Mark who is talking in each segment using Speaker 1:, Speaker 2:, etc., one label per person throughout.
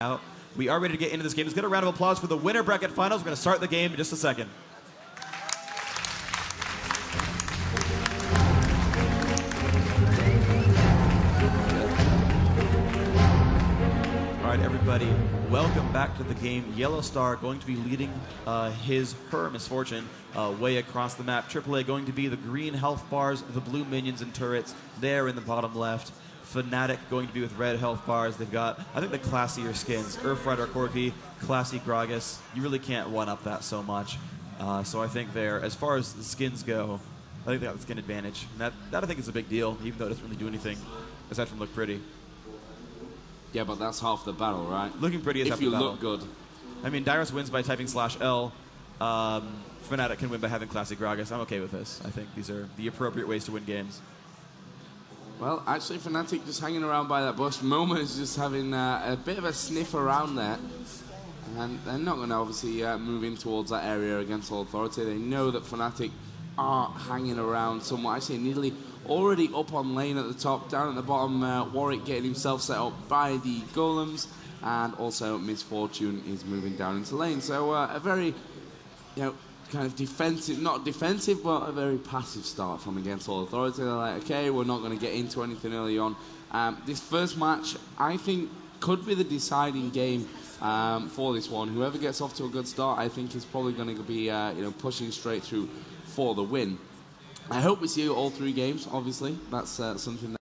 Speaker 1: out. We are ready to get into this game. Let's get a round of applause for the winner bracket finals. We're going to start the game in just a second. All right, everybody, welcome back to the game. Yellow Star going to be leading her misfortune way across the map. AAA going to be the green health bars, the blue minions and turrets there in the bottom left. Fnatic going to be with red health bars. They've got, I think, the classier skins. Earthrider Corki, classy Gragas. You really can't one-up that so much. So I think there, as far as the skins go, I think they got the skin advantage. And that I think is a big deal, even though it doesn't really do anything aside from look pretty.
Speaker 2: Yeah, but that's half the battle, right?
Speaker 1: Looking pretty is half the battle.
Speaker 2: If you look good.
Speaker 1: I mean, Dyrus wins by typing /L. Fnatic can win by having classy Gragas. I'm okay with this. I think these are the appropriate ways to win games.
Speaker 2: Well, actually, Fnatic just hanging around by that bush. Moma is just having a bit of a sniff around there. And they're not going to obviously move in towards that area against All Authority. They know that Fnatic are hanging around somewhat. Actually, Nidalee already up on lane at the top. Down at the bottom, Warwick getting himself set up by the golems. And also, Misfortune is moving down into lane. So a very, kind of defensive, not defensive, but a very passive start from against All Authority. They're like, okay, we're not going to get into anything early on. This first match, I think, could be the deciding game for this one. Whoever gets off to a good start, I think, is probably going to be pushing straight through for the win. I hope we see all three games, obviously. That's something that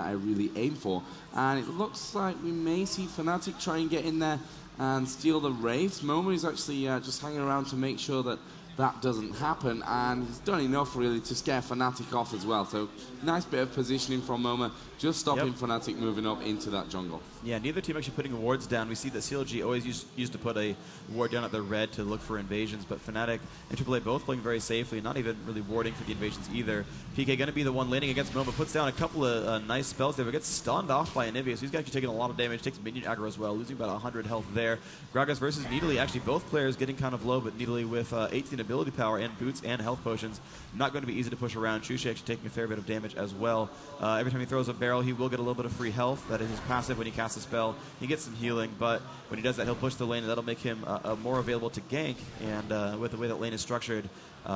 Speaker 2: I really aim for. And it looks like we may see Fnatic try and get in there and steal the Wraiths. Moma is actually just hanging around to make sure that that doesn't happen, and he's done enough really to scare Fnatic off as well. So nice bit of positioning from Moma, just stopping Fnatic moving up into that jungle. Yeah, neither team actually putting wards down. We see that CLG always used to put a ward down at the red to look for invasions, but Fnatic and AAA both playing very safely, not even really warding for the invasions either. PK going to be the one laning against Moma, puts down a couple of nice spells there, but gets stunned off by Anivia, so he's actually taking a lot of damage, takes minion aggro as well, losing about 100 health there. Gragas versus Nidalee, actually both players getting kind of low, but Nidalee with 18 ability power and boots and health potions, not going to be easy to push around. Shusha actually taking a fair bit of damage as well. Every time he throws a barrel, he will get a little bit of free health. That is his passive when he casts a spell. He gets some healing, but when he does that, he'll push the lane, and that'll make him more available to gank. And with the way that lane is structured,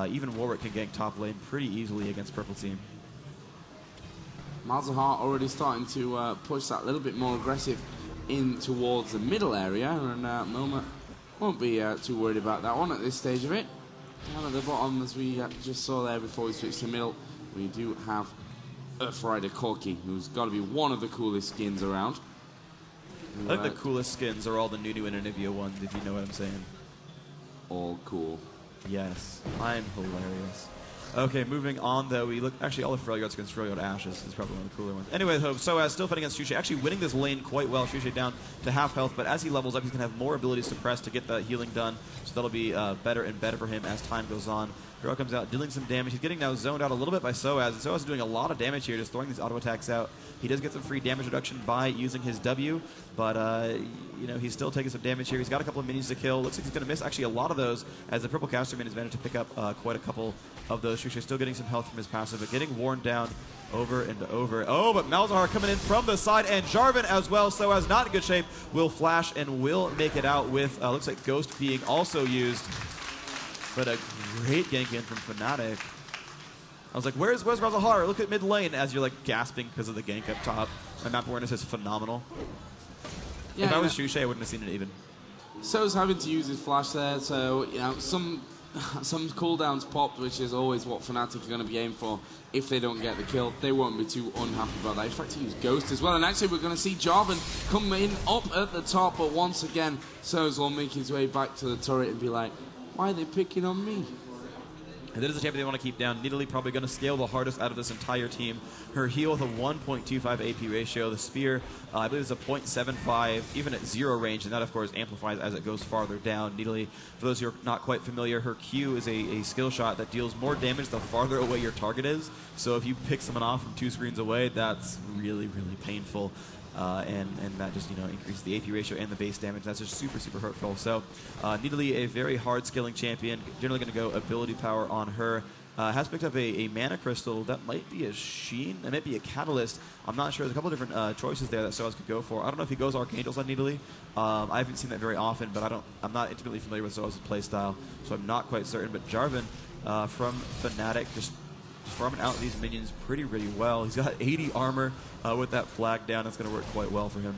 Speaker 2: even Warwick can gank top lane pretty easily against purple team. Malzahar already starting to push that little bit more aggressive in towards the middle area, and Moma won't be too worried about that one at this stage of it. Down at the bottom, as we just saw there before we switched to middle, we do have Earthrider Corki, who's got to be one of the coolest skins around.
Speaker 1: I think the coolest skins are all the Nunu and Anivia ones, if you know what I'm saying.
Speaker 2: All cool.
Speaker 1: Yes, I'm hilarious. Okay, moving on though, we look, actually all the Freljord skins, Freljord Ashes is probably one of the cooler ones. Anyway, so still fighting against Shusha, actually winning this lane quite well. Shusha down to half health, but as he levels up, he's going to have more abilities to press to get the healing done, so that'll be better and better for him as time goes on. Girl comes out, dealing some damage. He's getting now zoned out a little bit by Soaz, and Soaz is doing a lot of damage here, just throwing these auto attacks out. He does get some free damage reduction by using his W, but he's still taking some damage here. He's got a couple of minions to kill. Looks like he's going to miss actually a lot of those, as the purple caster minions managed to pick up quite a couple of those. Shusha still getting some health from his passive, but getting worn down over and over. Oh, but Malzahar coming in from the side, and Jarvan as well. Soaz not in good shape, will flash and will make it out with, looks like Ghost being also used. But a great gank in from Fnatic. I was like, where's Malzahar? Look at mid lane, as you're like gasping because of the gank up top. My map awareness is phenomenal. Yeah, if I was Shusha, I wouldn't have seen it even.
Speaker 2: So's having to use his flash there, so some cooldowns popped, which is always what Fnatic are going to be aiming for. If they don't get the kill, they won't be too unhappy about that. In fact, he used Ghost as well, and actually we're going to see Jarvan come in up at the top, but once again, So's will make his way back to the turret and be like, why are they picking on me?
Speaker 1: And that is the champion they want to keep down. Nidalee probably going to scale the hardest out of this entire team. Her heal with a 1.25 AP ratio. The spear, I believe, is a 0.75, even at 0 range, and that, of course, amplifies as it goes farther down. Nidalee, for those who are not quite familiar, her Q is a skill shot that deals more damage the farther away your target is. So if you pick someone off from 2 screens away, that's really, really painful. And that just increases the AP ratio and the base damage. That's just super, super hurtful. So Nidalee, a very hard scaling champion, generally going to go ability power on her. has picked up a mana crystal that might be a Sheen, it might be a Catalyst. I'm not sure. There's a couple different choices there that Soaz could go for. I don't know if he goes Archangels on Needly. I haven't seen that very often, but I'm not intimately familiar with Soaz's playstyle, so I'm not quite certain. But Jarvan from Fnatic just farming out these minions pretty well. He's got 80 armor with that flag down. That's going to work quite well for him.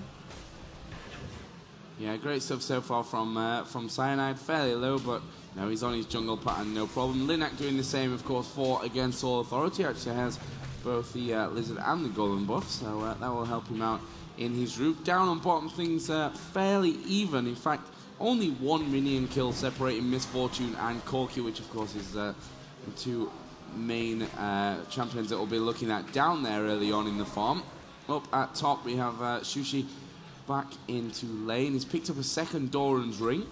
Speaker 2: Yeah, great stuff so far from Cyanide. Fairly low, but no, he's on his jungle pattern, no problem. Linak doing the same, of course, for Against All Authority. Actually has both the Lizard and the Golem buff, so that will help him out in his route. Down on bottom, things fairly even. In fact, only one minion kill separating Misfortune and Corki, which of course is the two main champions that we'll be looking at down there early on in the farm. Up at top, we have Sushi back into lane. He's picked up a second Doran's ring.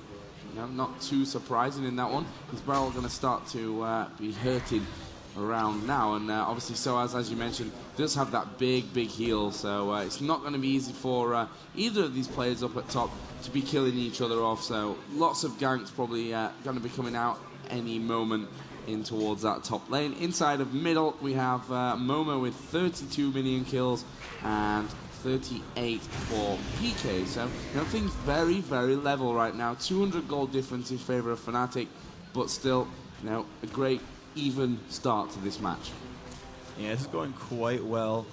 Speaker 2: You know, not too surprising in that one. His barrel going to start to be hurting around now, and obviously Soaz, as you mentioned, does have that big heal, so it's not going to be easy for either of these players up at top to be killing each other off, so lots of ganks probably going to be coming out any moment in towards that top lane. Inside of middle, we have Momo with 32 minion kills and 38 for PK. So, you know, things very level right now. 200 gold difference in favor of Fnatic, but still, you know, a great even start to this match.
Speaker 1: Yeah, this is going quite well.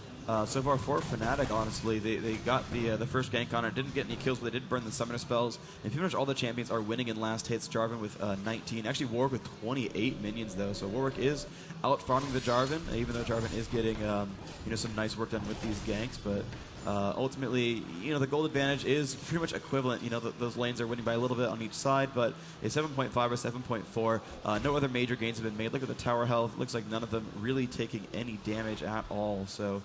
Speaker 1: So far for Fnatic, honestly, they got the first gank on it, didn't get any kills, but they did burn the summoner spells, and pretty much all the champions are winning in last hits. Jarvan with 19, actually Warwick with 28 minions though, so Warwick is out farming the Jarvan, even though Jarvan is getting you know, some nice work done with these ganks, but ultimately, you know, the gold advantage is pretty much equivalent. You know, those lanes are winning by a little bit on each side, but it's 7.5 or 7.4. No other major gains have been made. Look at the tower health. Looks like none of them really taking any damage at all. So,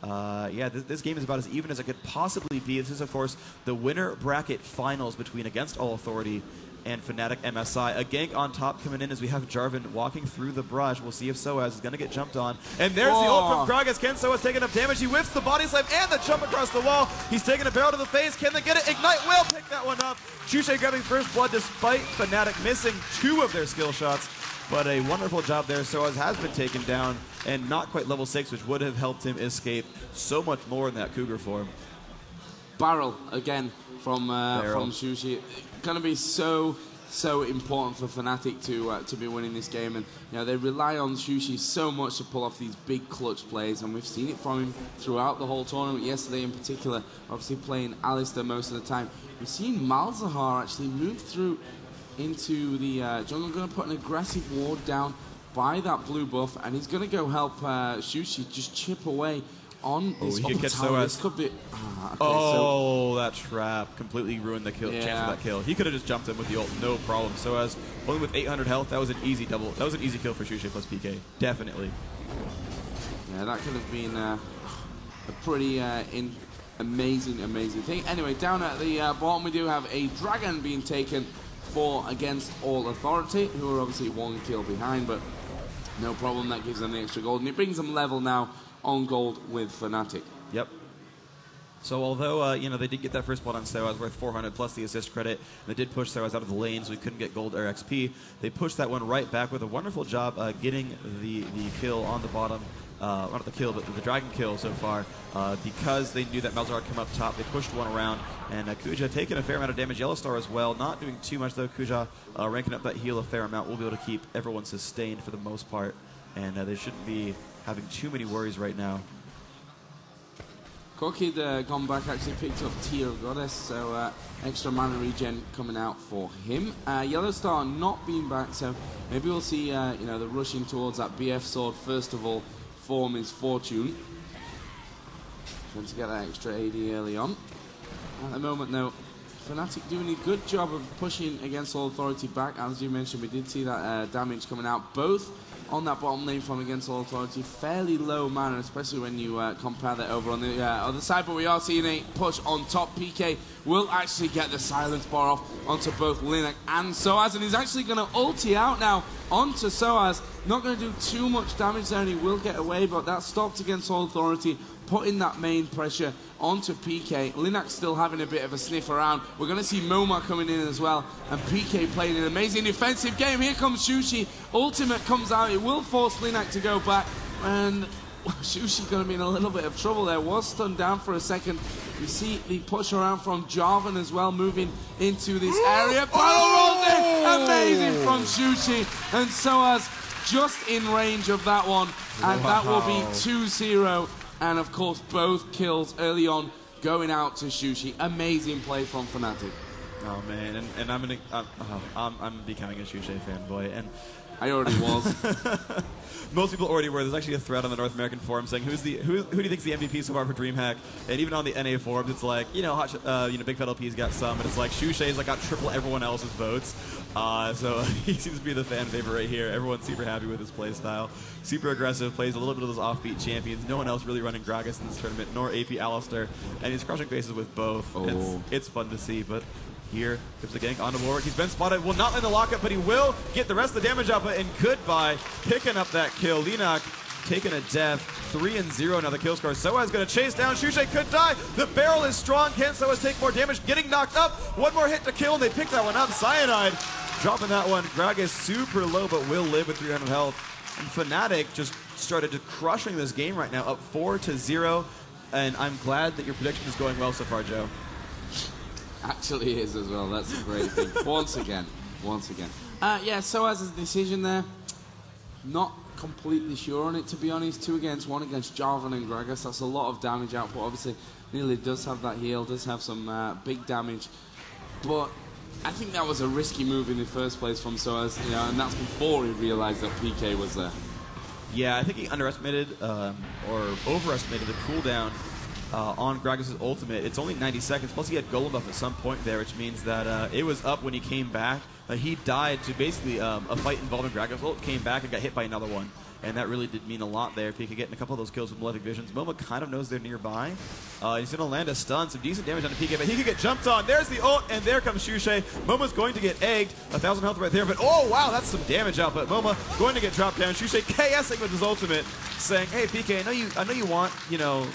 Speaker 1: yeah, this game is about as even as it could possibly be. This is, of course, the winner bracket finals between Against All Authority and FnaticMSI. A gank on top coming in as we have Jarvan walking through the brush. We'll see if Soaz is going to get jumped on. And there's the ult from Gragas. Can Soaz taking up damage? He whiffs the body slam and the jump across the wall. He's taking a barrel to the face. Can they get it? Ignite will pick that one up. Chushe grabbing first blood despite Fnatic missing 2 of their skill shots. But a wonderful job there. Soaz has been taken down and not quite level 6, which would have helped him escape so much more in that Cougar form.
Speaker 2: Barrel again from Sushi. Going to be so important for Fnatic to be winning this game, and you know, they rely on Sushi so much to pull off these big clutch plays, and we've seen it from him throughout the whole tournament. Yesterday in particular, obviously playing Alistair most of the time. We've seen Malzahar actually move through into the jungle, going to put an aggressive ward down by that blue buff, and he's going to go help Sushi just chip away on this
Speaker 1: he could get
Speaker 2: tower. This could be... okay,
Speaker 1: that trap completely ruined the kill, chance of that kill. He could have just jumped him with the ult, no problem. Soaz, only with 800 health, that was an easy double. That was an easy kill for Shushe plus PK, definitely.
Speaker 2: Yeah, that could have been a pretty amazing thing. Anyway, down at the bottom, we do have a dragon being taken for Against All Authority, who are obviously 1 kill behind, but no problem. That gives them the extra gold, and it brings them level now on gold with Fnatic.
Speaker 1: Yep. So although you know, they did get that first blood on Soaz worth 400 plus the assist credit, and they did push Soaz out of the lane, so we couldn't get gold or XP. They pushed that one right back with a wonderful job getting the kill on the bottom. Not the kill, but the dragon kill so far, because they knew that Malzahar would come up top. They pushed one around, and Kuja taking a fair amount of damage. Yellowstar as well, not doing too much though. Kuja ranking up that heal a fair amount. We'll be able to keep everyone sustained for the most part, and they shouldn't be having too many worries right now.
Speaker 2: Corki gone back, actually picked up Tear of Goddess, so extra mana regen coming out for him. Yellowstar not being back, so maybe we'll see you know, the rushing towards that BF sword first of all for Misfortune. Trying to get that extra AD early on. At the moment though, Fnatic doing a good job of pushing Against All Authority back. As you mentioned, we did see that damage coming out both on that bottom lane from Against All Authority. Fairly low mana, especially when you compare that over on the other side, but we are seeing a push on top. PK will actually get the silence bar off onto both Linak and Soaz, and he's actually going to ulti out now onto Soaz. Not going to do too much damage there, and he will get away, but that's stopped against All Authority, putting that main pressure onto PK. Linak still having a bit of a sniff around. We're going to see Moma coming in as well, and PK playing an amazing defensive game. Here comes Shushi. Ultimate comes out. It will force Linak to go back, and Shushi going to be in a little bit of trouble there. Was stunned down for a second. We see the push around from Jarvan as well, moving into this area. Battle rolls in. Amazing from Shushi. And Soaz just in range of that one. And that will be 2-0. And of course, both kills early on going out to Shushi. Amazing play from Fnatic.
Speaker 1: Oh man, and I'm becoming a Shushi fanboy, and
Speaker 2: I already was.
Speaker 1: Most people already were. There's actually a thread on the North American forum saying who do you think's the MVP so far for DreamHack? And even on the NA forums, it's like Big Fat LP's got some, and it's like Shushe's like got triple everyone else's votes. So he seems to be the fan favorite right here. Everyone's super happy with his play style. Super aggressive, plays a little bit of those offbeat champions. No one else really running Gragas in this tournament, nor AP Alistar, and he's crushing faces with both.
Speaker 2: Oh.
Speaker 1: It's fun to see, but. Here comes the gank onto Warwick. He's been spotted. Will not land the lockup, but he will get the rest of the damage output. And goodbye, picking up that kill. Linak taking a death. 3-0 now the kill score. Soaz going to chase down. Shushe could die. The barrel is strong. Can Soaz take more damage? Getting knocked up. One more hit to kill, and they pick that one up. Cyanide dropping that one. Gragas super low, but will live with 300 health. And Fnatic just started crushing this game right now, up 4-0. And I'm glad that your prediction is going well so far, Joe.
Speaker 2: Actually is as well. That's a great thing. Once again. Yeah, Soaz's decision there, not completely sure on it, to be honest. 2 against 1 against Jarvan and Gragas. That's a lot of damage output. Obviously, Nearly does have that heal, does have some big damage. But I think that was a risky move in the first place from Soaz, and that's before he realized that PK was there. Yeah,
Speaker 1: I think he underestimated or overestimated the cooldown on Gragas' ultimate. It's only 90 seconds, plus he had Golem buff at some point there, which means that it was up when he came back. He died to basically a fight involving Gragas' ult, came back and got hit by another one. And that really did mean a lot there. PK getting a couple of those kills with Malefic Visions. Moma kind of knows they're nearby. He's going to land a stun, some decent damage on the PK, but he could get jumped on. There's the ult, and there comes Shushe. Moma's going to get egged. 1,000 health right there, but oh wow, that's some damage out. But Moma going to get dropped down. Shushe KSing with his ultimate, saying, "Hey PK, I know you want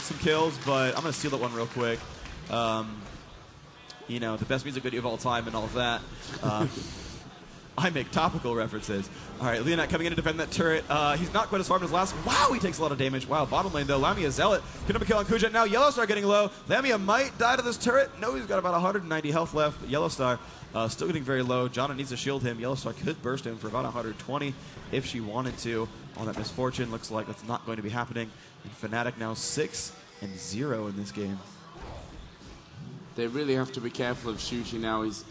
Speaker 1: some kills, but I'm going to steal that one real quick. The best music video of all time and all of that." I make topical references. All right, Leonat coming in to defend that turret. He's not quite as far as last. Wow, he takes a lot of damage. Wow, bottom lane though. Lamia Zealot picking up a kill on Kuja. Now Yellowstar getting low. Lamia might die to this turret. No, he's got about 190 health left. Yellowstar still getting very low. Jana needs to shield him. Yellowstar could burst him for about 120 if she wanted to. All that misfortune looks like that's not going to be happening. And Fnatic now 6-0 in this game.
Speaker 2: They really have to be careful of Shushi now. He's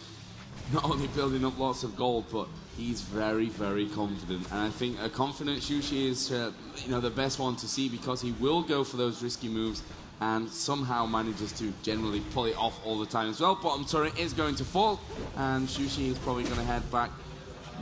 Speaker 2: not only building up lots of gold, but he's very, very confident. And I think a confident Shushi is the best one to see, because he will go for those risky moves and somehow manages to generally pull it off all the time as well. Bottom turret is going to fall, and Shushi is probably going to head back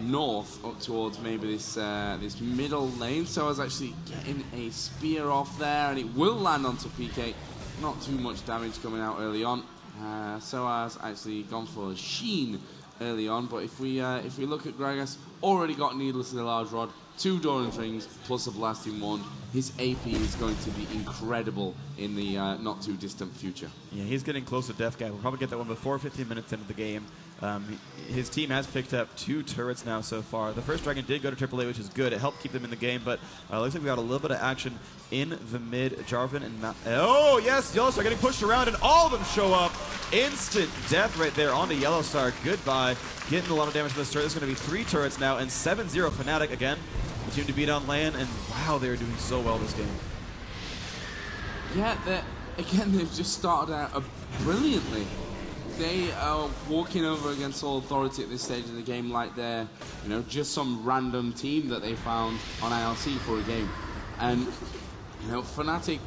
Speaker 2: north up towards maybe this this middle lane. So I was actually getting a spear off there, and it will land onto PK. Not too much damage coming out early on. Soaz actually gone for a Sheen early on, but if we look at Gragas, already got Needlessly Large Rod, 2 Doran's Rings, plus a Blasting Wand. His AP is going to be incredible in the not too distant future. Yeah,
Speaker 1: he's getting close to Death Guy. We'll probably get that one before 15 minutes into the game. His team has picked up 2 turrets now so far. The first Dragon did go to AAA, which is good. It helped keep them in the game, but looks like we got a little bit of action in the mid. Jarvan and oh yes, Yellowstar getting pushed around, and all of them show up. Instant death right there onto Yellowstar. Goodbye. Getting a lot of damage from this turret. There's going to be 3 turrets now, and 7-0 Fnatic again. The team to beat on LAN, and wow, they're doing so well this game.
Speaker 2: Yeah, they've just started out brilliantly. They are walking over against All Authority at this stage of the game like they're, just some random team that they found on IRC for a game. And, Fnatic,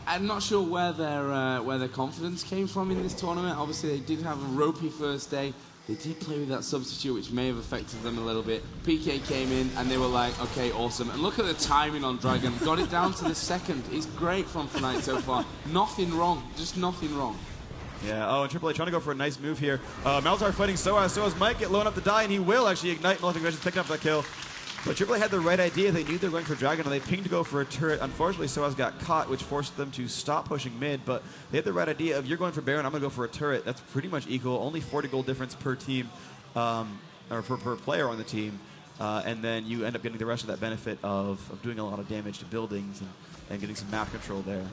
Speaker 2: I'm not sure where their confidence came from in this tournament. Obviously, they did have a ropey first day. They did play with that substitute, which may have affected them a little bit. PK came in, and they were like, okay, awesome. And look at the timing on Dragon. Got it down to the second. It's great from Fnatic so far. Nothing wrong. Just nothing wrong.
Speaker 1: Yeah, oh, and AAA trying to go for a nice move here. Malzahar fighting Soaz. Soaz might get low enough to die, and he will actually ignite. Nothing just picking up that kill. But AAA had the right idea. They knew they were going for Dragon, and they pinged to go for a turret. Unfortunately, Soaz got caught, which forced them to stop pushing mid. But they had the right idea of, you're going for Baron, I'm going to go for a turret. That's pretty much equal. Only 40 gold difference per team, or per player on the team. And then you end up getting the rest of that benefit of doing a lot of damage to buildings and getting some map control there.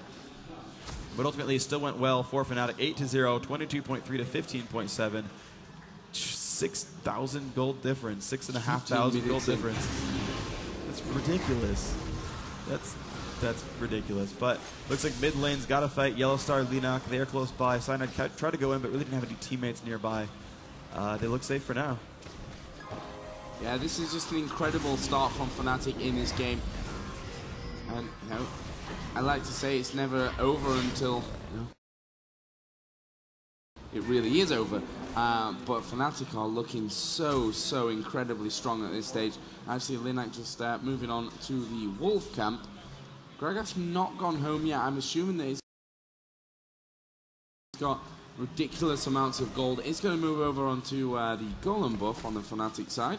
Speaker 1: But ultimately, it still went well for Fnatic. 8-0, 22.3 to 15.7. 6,000 gold difference, 6,500 gold difference. That's ridiculous. That's ridiculous. But looks like mid lane's got to fight. Yellow Star, Linak, they are close by. Cyanide tried to go in, but really didn't have any teammates nearby. They look safe for now.
Speaker 2: Yeah, this is just an incredible start from Fnatic in this game. And, you know, I like to say it's never over until, you know, it really is over. But Fnatic are looking so incredibly strong at this stage. Actually, Linak just moving on to the Wolf camp. Gragas's not gone home yet. I'm assuming that he's got ridiculous amounts of gold. It's going to move over onto the Golem buff on the Fnatic side.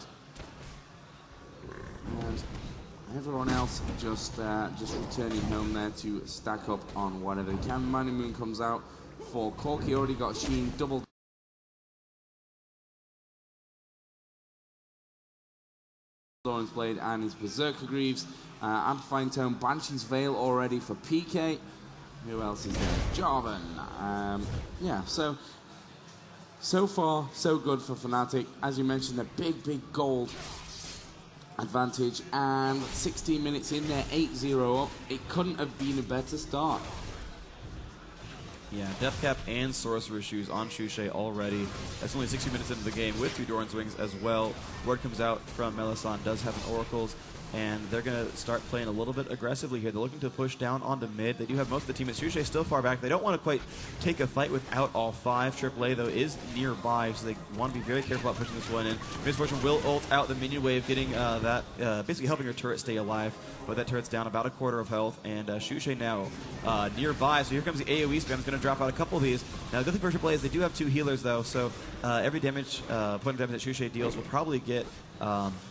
Speaker 2: And everyone else just returning home there to stack up on whatever they can. Mighty Moon comes out for Corki. Already got Sheen double Doran's Blade and his Berserker Greaves. Amplifying Tone, Banshee's Veil already for PK. Who else is there? Jarvan. Yeah, so far, so good for Fnatic. As you mentioned, a big gold advantage, and 16 minutes in there, 8-0 up. It couldn't have been a better start.
Speaker 1: Yeah, Deathcap and Sorcerer's Shoes on Xuche already. That's only 60 minutes into the game with 2 Doran's Wings as well. Word comes out from Melisande does have an Oracles, and they're going to start playing a little bit aggressively here. They're looking to push down onto mid. They do have most of the team. Xuche still far back. They don't want to quite take a fight without all 5. AAA, though, is nearby, so they want to be very careful about pushing this one in. Misfortune will ult out the minion wave, getting basically helping her turret stay alive. But that turret's down about a quarter of health, and Xuche now nearby. So here comes the AoE spam. It's going to drop out a couple of these. Now, the good thing for AAA is they do have 2 healers, though, so every point of damage that Xuche deals will probably get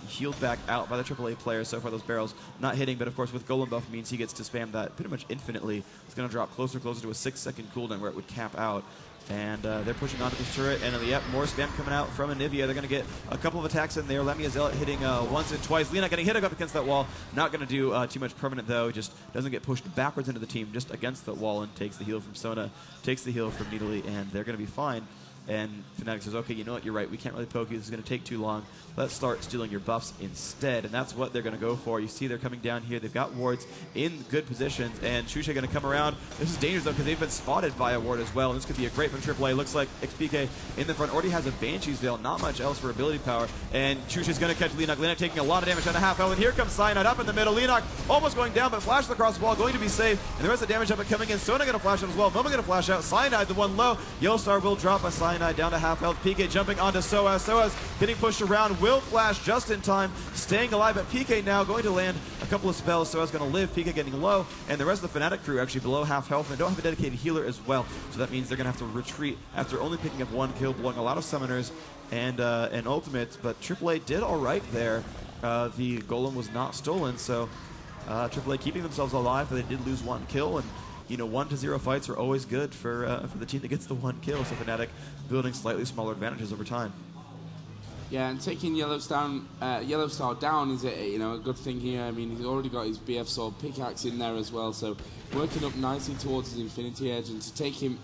Speaker 1: healed back out by the AAA players. So far, those barrels not hitting, but of course, with Golem buff means he gets to spam that pretty much infinitely. It's going to drop closer and closer to a 6-second cooldown where it would cap out. And they're pushing onto this turret, and yep, more spam coming out from Anivia. They're going to get a couple of attacks in there. Lemia Zealot hitting once and twice. Lena getting hit up against that wall. Not going to do too much permanent, though. Just doesn't get pushed backwards into the team, just against the wall, and takes the heal from Sona, takes the heal from Needly, and they're going to be fine. And Fnatic says, okay, you know what, you're right, we can't really poke you, this is going to take too long. Let's start stealing your buffs instead, and that's what they're going to go for. You see they're coming down here, they've got wards in good positions, and Xuche going to come around. This is dangerous, though, because they've been spotted by a ward as well, and this could be a great for AAA. Looks like XPK in the front already has a Banshee's Veil, not much else for ability power, and Xuche's going to catch Linak. Linak taking a lot of damage on a half health, and here comes Cyanide up in the middle. Linak almost going down, but flashes across the wall, going to be safe, and the rest of the damage up and coming in. Sona going to flash out as well, Moma going to flash out. Cyanide, the one low. Yellowstar will drop a Cyanide down to half health. PK jumping onto Soaz. Soaz getting pushed around, will flash just in time, staying alive, but PK now going to land a couple of spells. Soaz going to live, PK getting low, and the rest of the Fnatic crew actually below half health, and they don't have a dedicated healer as well, so that means they're going to have to retreat after only picking up 1 kill, blowing a lot of summoners and ultimates, but AAA did alright there. The Golem was not stolen, so AAA keeping themselves alive, but they did lose 1 kill, and you know, 1-0 fights are always good for the team that gets the 1 kill, so Fnatic building slightly smaller advantages over time.
Speaker 2: Yeah, and taking Yellowstar down is a good thing here. I mean, he's already got his BF Sword pickaxe in there as well, so working up nicely towards his Infinity Edge, and to take him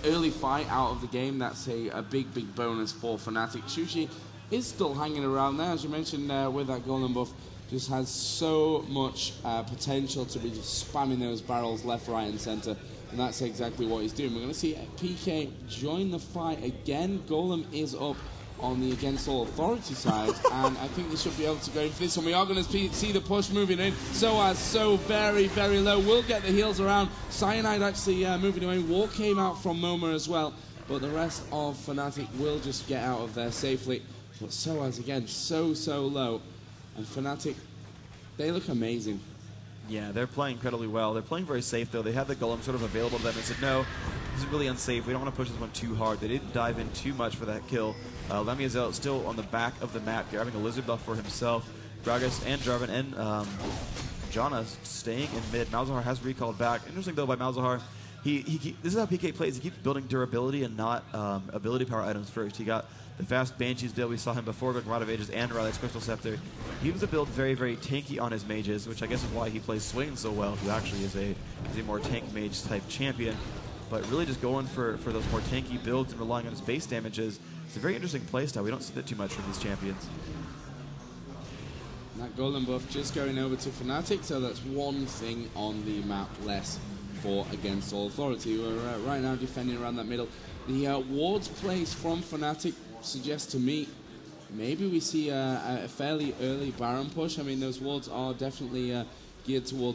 Speaker 2: early fight out of the game, that's a big bonus for Fnatic. Xuche is still hanging around there, as you mentioned, with that Golem buff. Just has so much potential to be just spamming those barrels left, right, and center, and that's exactly what he's doing. We're going to see PK join the fight again. Golem is up on the Against All Authority side, and I think they should be able to go in for this one. We are going to see the push moving in. So very low. We'll get the heals around. Cyanide actually moving away. War came out from Moma as well, but the rest of Fnatic will just get out of there safely. But Soaz again, so low. And Fnatic, they look amazing.
Speaker 1: Yeah, they're playing incredibly well. They're playing very safe, though. They had the Golem sort of available to them and said, no, this is really unsafe. We don't want to push this one too hard. They didn't dive in too much for that kill. Lemiazel still on the back of the map, grabbing a lizard buff for himself. Gragas and Jarvan and Janna staying in mid. Malzahar has recalled back. Interesting though by Malzahar. This is how PK plays. He keeps building durability and not ability power items first. He got the fast Banshees build. We saw him before going Rod of Ages and Riley's Crystal Scepter. He was a build very, very tanky on his mages, which I guess is why he plays Swain so well, who actually is a more tank mage type champion. But really just going for those more tanky builds and relying on his base damages. It's a very interesting playstyle. We don't see that too much from these champions.
Speaker 2: That golden buff just going over to Fnatic, so that's one thing on the map less for against All Authority. We're right now defending around that middle. The wards placed from Fnatic suggests to me maybe we see a fairly early Baron push. I mean, those wards are definitely geared towards